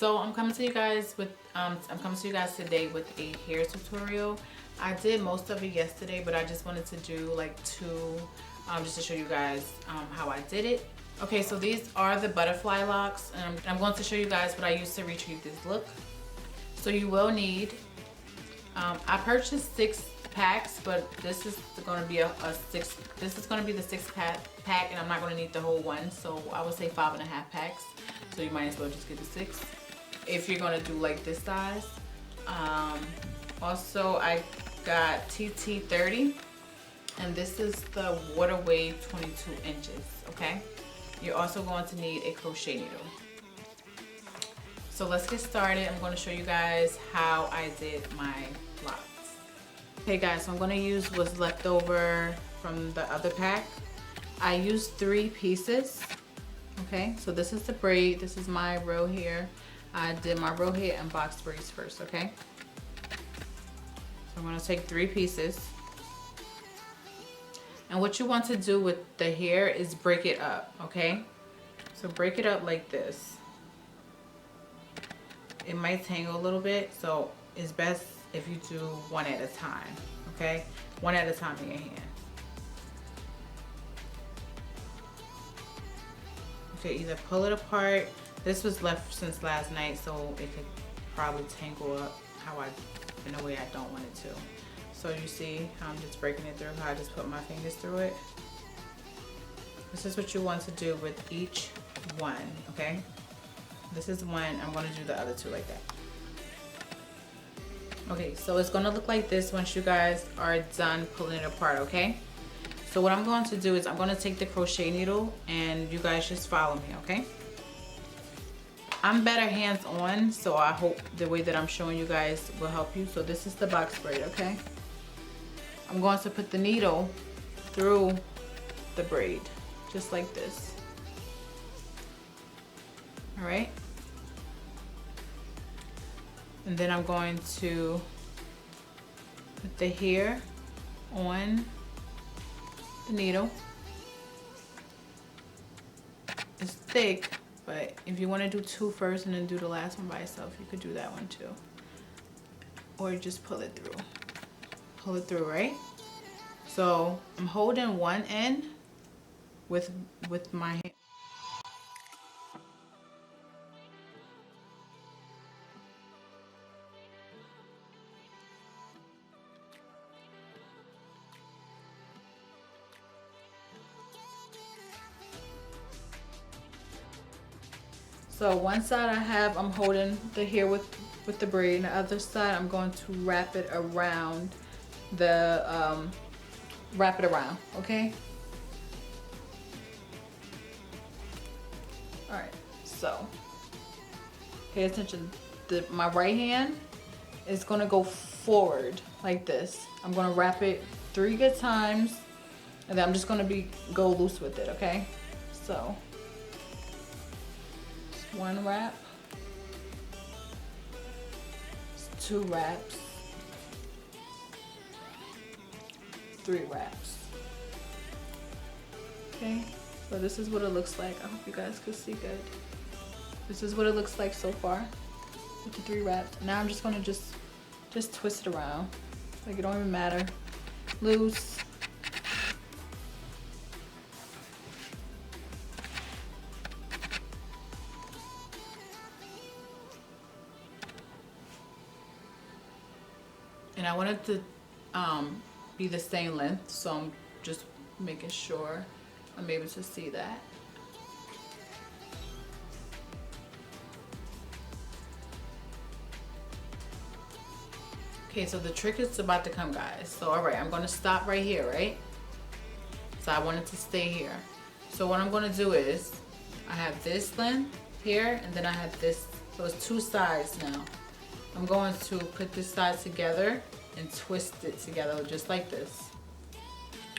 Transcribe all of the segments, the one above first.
So I'm coming to you guys today with a hair tutorial. I did most of it yesterday, but I just wanted to do like two, just to show you guys how I did it. Okay, so these are the butterfly locks, and I'm going to show you guys what I used to retrieve this look. So you will need, I purchased 6 packs, but this is going to be this is going to be the 6 pack, and I'm not going to need the whole one, so I would say 5.5 packs. So you might as well just get the 6 if you're going to do like this size. Also, I got TT30, and this is the Waterwave 22 inches. Okay, you're also going to need a crochet needle. So let's get started. I'm going to show you guys how I did my locks. Okay guys, so I'm going to use what's left over from the other pack. I used 3 pieces. Okay, so this is the braid. This is my row hair. I did my row hair and box braids first. Okay, so I'm going to take 3 pieces. And what you want to do with the hair is break it up. Okay, so break it up like this. It might tangle a little bit, so it's best if you do one at a time. Okay, one at a time in your hand. You can either pull it apart. This was left since last night, so it could probably tangle up in a way I don't want it to. So you see how I'm just breaking it through, how I just put my fingers through it. This is what you want to do with each one. Okay, this is one. I'm going to do the other 2 like that. Okay, so it's going to look like this once you guys are done pulling it apart. Okay, so what I'm going to do is I'm going to take the crochet needle, and you guys just follow me. Okay, I'm better hands-on, so I hope the way that I'm showing you guys will help you. So this is the box braid. Okay, I'm going to put the needle through the braid just like this. All right, and then I'm going to put the hair on the needle. It's thick, but if you want to do 2 first and then do the last one by itself, you could do that one too. Or you just pull it through. Pull it through, right? So I'm holding one end with my hand. So one side I'm holding the hair with the braid, and the other side I'm going to wrap it around okay? All right, so pay attention. My right hand is gonna go forward like this. I'm gonna wrap it 3 good times, and then I'm just gonna go loose with it, okay? So 1 wrap, 2 wraps, 3 wraps. Okay, so this is what it looks like. I hope you guys can see good. This is what it looks like so far with the 3 wraps. Now I'm just gonna just twist it around. Like, it don't even matter. Loose. And I want it to be the same length, so I'm just making sure I'm able to see that. Okay, so the trick is about to come, guys. So all right, I'm going to stop right here, right? So I want it to stay here. So what I'm going to do is I have this length here, and then I have this. So it's 2 sides now. I'm going to put this side together and twist it together just like this.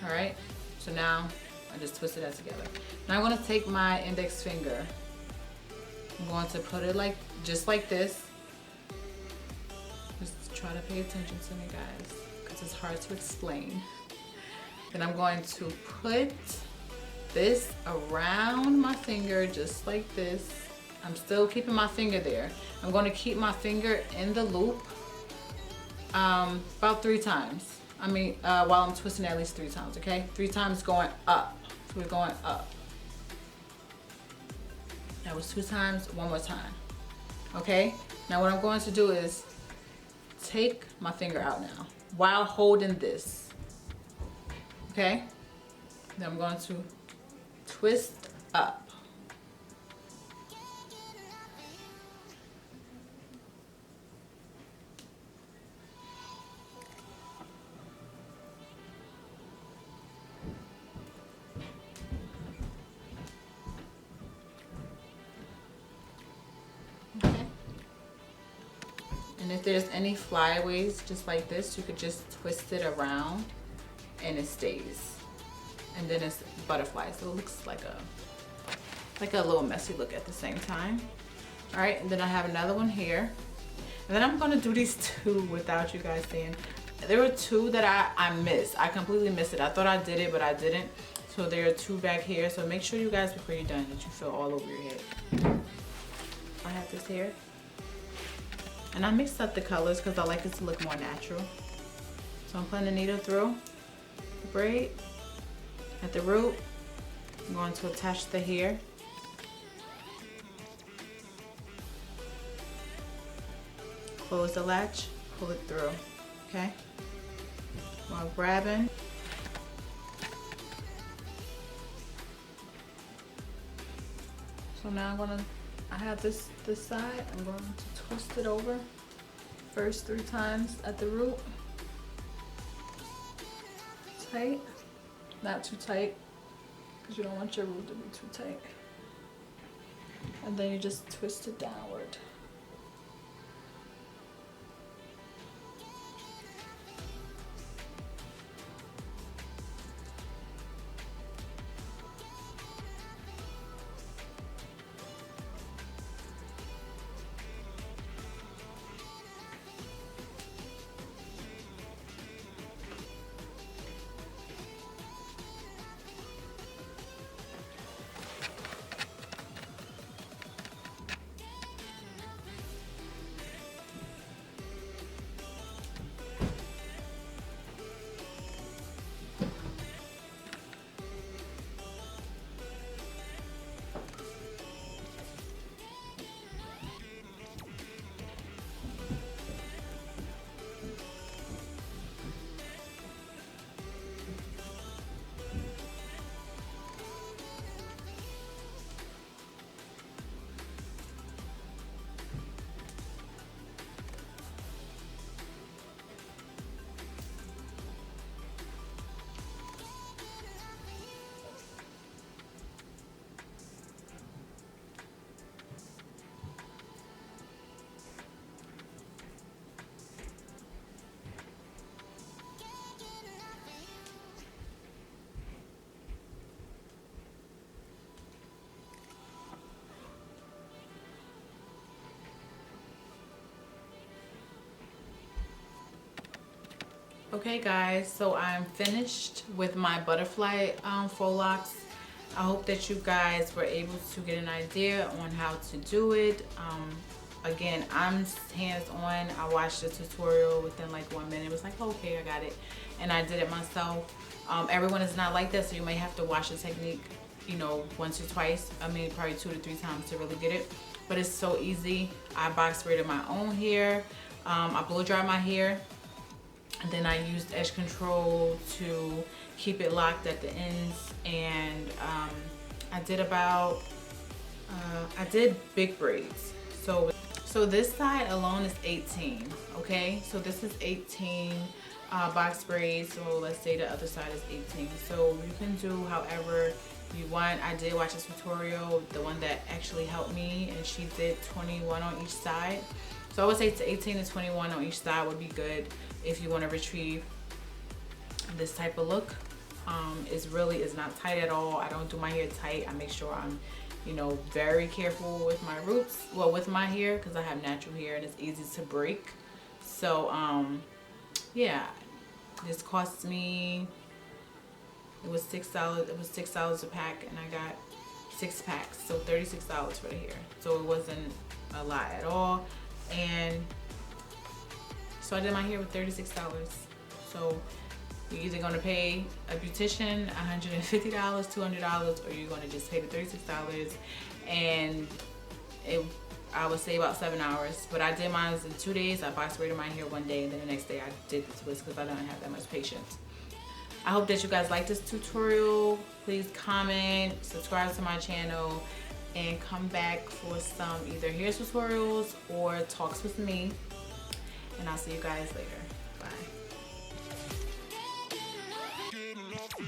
All right, so now I just twisted that together. Now I'm going to take my index finger. I'm going to put it just like this. Just try to pay attention to me, guys, because it's hard to explain. Then I'm going to put this around my finger just like this. I'm still keeping my finger there. I'm going to keep my finger in the loop about 3 times. I mean, while I'm twisting at least 3 times, okay? 3 times going up. So we're going up. That was 2 times, 1 more time. Okay? Now what I'm going to do is take my finger out now while holding this. Okay? Then I'm going to twist up. And if there's any flyaways just like this, you could just twist it around and it stays. And then it's butterfly, so it looks like a little messy look at the same time. All right, and then I have another one here. And then I'm gonna do these 2 without you guys seeing. There were 2 that I missed. I completely missed it. I thought I did it, but I didn't. So there are 2 back here. So make sure you guys, before you're done, that you feel all over your head. I have this here. And I mixed up the colors because I like it to look more natural. So I'm putting the needle through the braid at the root. I'm going to attach the hair. Close the latch, pull it through, okay? While grabbing. So now I have this side, I'm going to twist it over first 3 times at the root. Tight, not too tight, because you don't want your root to be too tight. And then you just twist it downward. Okay guys, so I'm finished with my butterfly faux locks. I hope that you guys were able to get an idea on how to do it. Again, I'm hands-on. I watched the tutorial within like 1 minute. It was like, okay, I got it. And I did it myself. Everyone is not like that, so you may have to watch the technique, you know, once or twice. I mean, probably 2 to 3 times to really get it. But it's so easy. I box braided my own hair. I blow dry my hair. And then I used edge control to keep it locked at the ends. And I did big braids. So this side alone is 18, okay? So this is 18 box braids. So let's say the other side is 18. So you can do however you want. I did watch a tutorial, the one that actually helped me, and she did 21 on each side. So I would say to 18 and 21 on each side would be good if you want to retrieve this type of look. It's not tight at all. I don't do my hair tight. I make sure I'm, you know, very careful with my roots, well, with my hair, because I have natural hair and it's easy to break. So yeah, this cost me, it was $6 a pack, and I got 6 packs, so $36 for the hair. So it wasn't a lot at all. And so I did my hair with $36. So you're either gonna pay a beautician $150, $200, or you're gonna just pay the $36. And I would say about 7 hours. But I did mine in 2 days. I box braided my hair one day, and then the next day I did the twist because I don't have that much patience. I hope that you guys like this tutorial. Please comment, subscribe to my channel, and come back for some either hair tutorials or talks with me. And I'll see you guys later.